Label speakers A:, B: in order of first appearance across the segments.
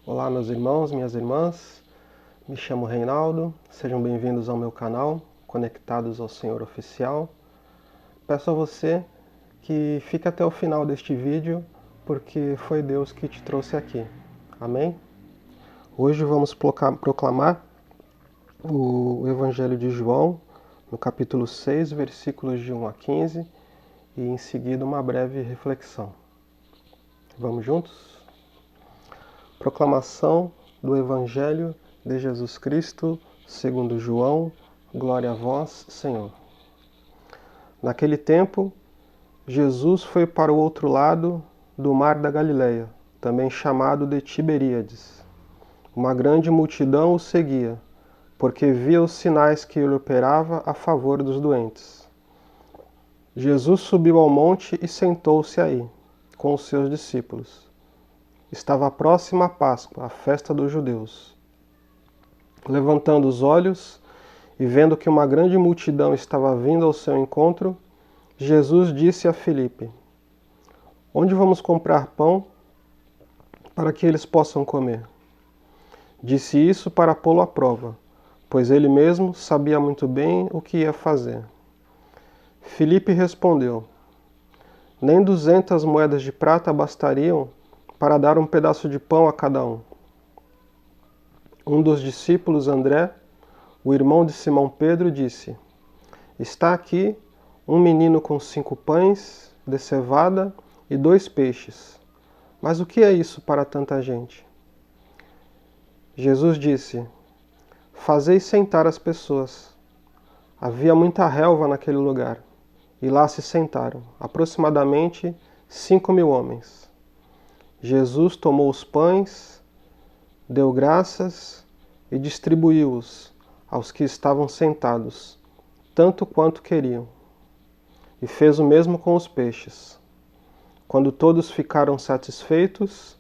A: Olá, meus irmãos, minhas irmãs, me chamo Reinaldo, sejam bem-vindos ao meu canal, Conectados ao Senhor Oficial. Peço a você que fique até o final deste vídeo, porque foi Deus que te trouxe aqui. Amém? Hoje vamos proclamar o Evangelho de João, no capítulo 6, versículos de 1 a 15, e em seguida uma breve reflexão. Vamos juntos? Proclamação do Evangelho de Jesus Cristo, segundo João, glória a vós, Senhor. Naquele tempo, Jesus foi para o outro lado do mar da Galileia, também chamado de Tiberíades. Uma grande multidão o seguia, porque via os sinais que ele operava a favor dos doentes. Jesus subiu ao monte e sentou-se aí, com os seus discípulos. Estava próxima a Páscoa, a festa dos judeus. Levantando os olhos e vendo que uma grande multidão estava vindo ao seu encontro, Jesus disse a Filipe: Onde vamos comprar pão para que eles possam comer? Disse isso para pô-lo à prova, pois ele mesmo sabia muito bem o que ia fazer. Filipe respondeu: Nem 200 moedas de prata bastariam para dar um pedaço de pão a cada um. Um dos discípulos, André, o irmão de Simão Pedro, disse: Está aqui um menino com 5 pães de cevada e 2 peixes. Mas o que é isso para tanta gente? Jesus disse: Fazei sentar as pessoas. Havia muita relva naquele lugar, e lá se sentaram, aproximadamente 5.000 homens. Jesus tomou os pães, deu graças e distribuiu-os aos que estavam sentados, tanto quanto queriam. E fez o mesmo com os peixes. Quando todos ficaram satisfeitos,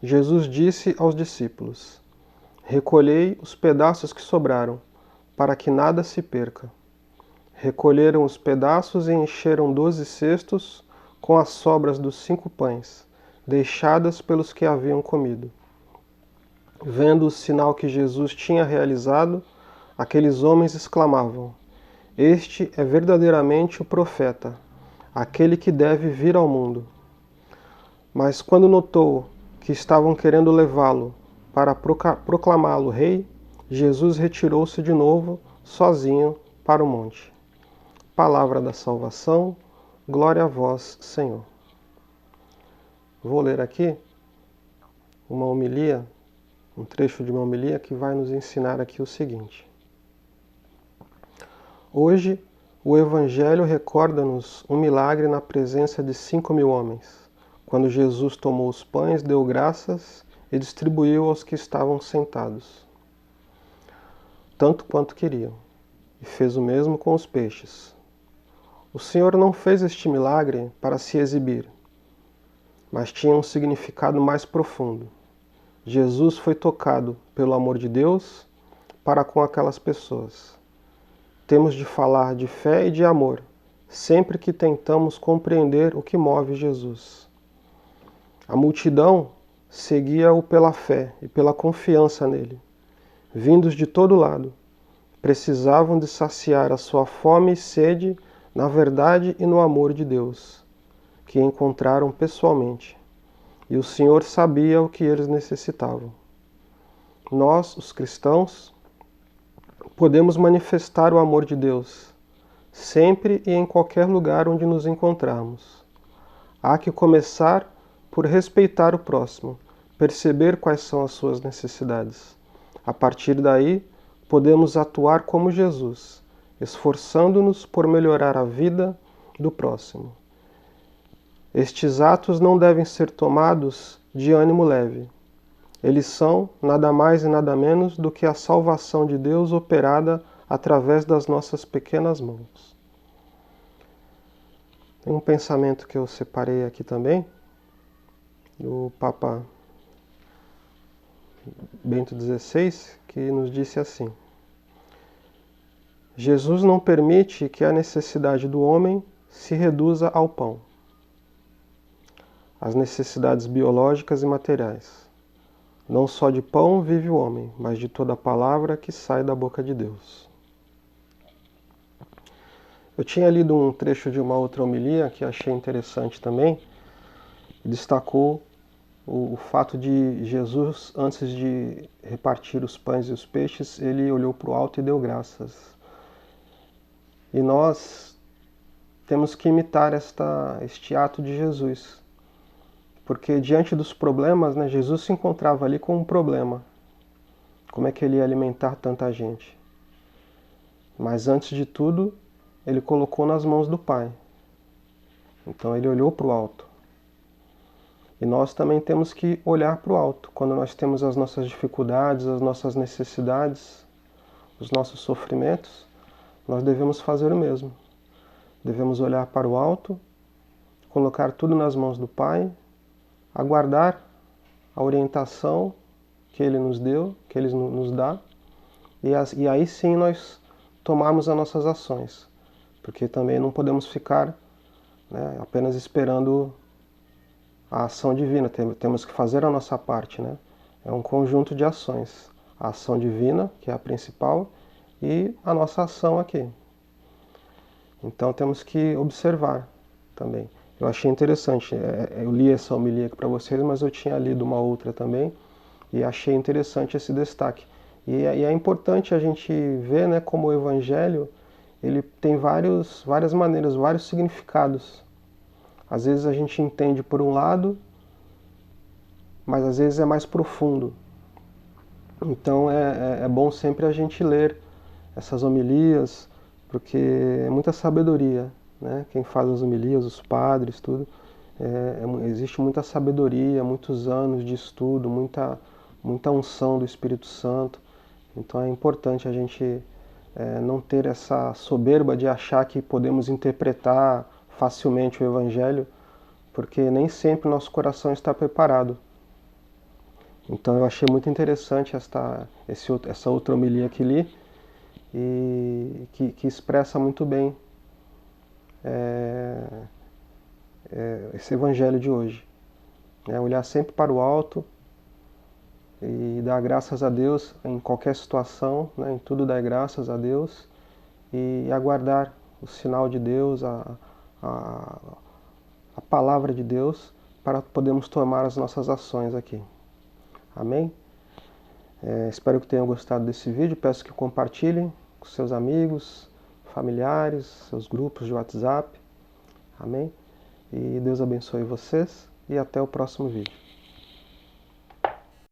A: Jesus disse aos discípulos: Recolhei os pedaços que sobraram, para que nada se perca. Recolheram os pedaços e encheram 12 cestos com as sobras dos 5 pães, deixadas pelos que haviam comido. Vendo o sinal que Jesus tinha realizado, aqueles homens exclamavam: Este é verdadeiramente o profeta, aquele que deve vir ao mundo. Mas quando notou que estavam querendo levá-lo para proclamá-lo rei, Jesus retirou-se de novo, sozinho, para o monte. Palavra da salvação, glória a vós, Senhor. Vou ler aqui uma homilia, um trecho de uma homilia que vai nos ensinar aqui o seguinte. Hoje, o Evangelho recorda-nos um milagre na presença de 5.000 homens, quando Jesus tomou os pães, deu graças e distribuiu aos que estavam sentados, tanto quanto queriam, e fez o mesmo com os peixes. O Senhor não fez este milagre para se exibir, mas tinha um significado mais profundo. Jesus foi tocado pelo amor de Deus para com aquelas pessoas. Temos de falar de fé e de amor, sempre que tentamos compreender o que move Jesus. A multidão seguia-o pela fé e pela confiança nele. Vindos de todo lado, precisavam de saciar a sua fome e sede na verdade e no amor de Deus, que encontraram pessoalmente, e o Senhor sabia o que eles necessitavam. Nós, os cristãos, podemos manifestar o amor de Deus, sempre e em qualquer lugar onde nos encontrarmos. Há que começar por respeitar o próximo, perceber quais são as suas necessidades. A partir daí, podemos atuar como Jesus, esforçando-nos por melhorar a vida do próximo. Estes atos não devem ser tomados de ânimo leve. Eles são nada mais e nada menos do que a salvação de Deus operada através das nossas pequenas mãos. Tem um pensamento que eu separei aqui também, do Papa Bento XVI, que nos disse assim: Jesus não permite que a necessidade do homem se reduza ao pão, as necessidades biológicas e materiais. Não só de pão vive o homem, mas de toda palavra que sai da boca de Deus. Eu tinha lido um trecho de uma outra homilia que achei interessante também, destacou o fato de Jesus, antes de repartir os pães e os peixes, ele olhou para o alto e deu graças. E nós temos que imitar este ato de Jesus, porque diante dos problemas, né, Jesus se encontrava ali com um problema. Como é que ele ia alimentar tanta gente? Mas antes de tudo, ele colocou nas mãos do Pai. Então ele olhou para o alto. E nós também temos que olhar para o alto. Quando nós temos as nossas dificuldades, as nossas necessidades, os nossos sofrimentos, nós devemos fazer o mesmo. Devemos olhar para o alto, colocar tudo nas mãos do Pai, aguardar a orientação que Ele nos deu, que Ele nos dá, e aí sim nós tomarmos as nossas ações. Porque também não podemos ficar, né, apenas esperando a ação divina, temos que fazer a nossa parte, né? É um conjunto de ações. A ação divina, que é a principal, e a nossa ação aqui. Então temos que observar também. Eu achei interessante, eu li essa homilia aqui para vocês, mas eu tinha lido uma outra também, e achei interessante esse destaque. E é importante a gente ver, né, como o Evangelho ele tem várias maneiras, vários significados. Às vezes a gente entende por um lado, mas às vezes é mais profundo. Então é bom sempre a gente ler essas homilias, porque é muita sabedoria, né? Quem faz as homilias, os padres, tudo, existe muita sabedoria, muitos anos de estudo, muita unção do Espírito Santo. Então é importante a gente não ter essa soberba de achar que podemos interpretar facilmente o Evangelho, porque nem sempre o nosso coração está preparado. Então eu achei muito interessante essa outra homilia que li, e que expressa muito bem esse Evangelho de hoje. Olhar sempre para o alto e dar graças a Deus em qualquer situação, né, em tudo dar graças a Deus e aguardar o sinal de Deus, a palavra de Deus, para podermos tomar as nossas ações aqui. Amém? Espero que tenham gostado desse vídeo. Peço que compartilhem com seus amigos, familiares, seus grupos de WhatsApp. Amém? E Deus abençoe vocês e até o próximo vídeo.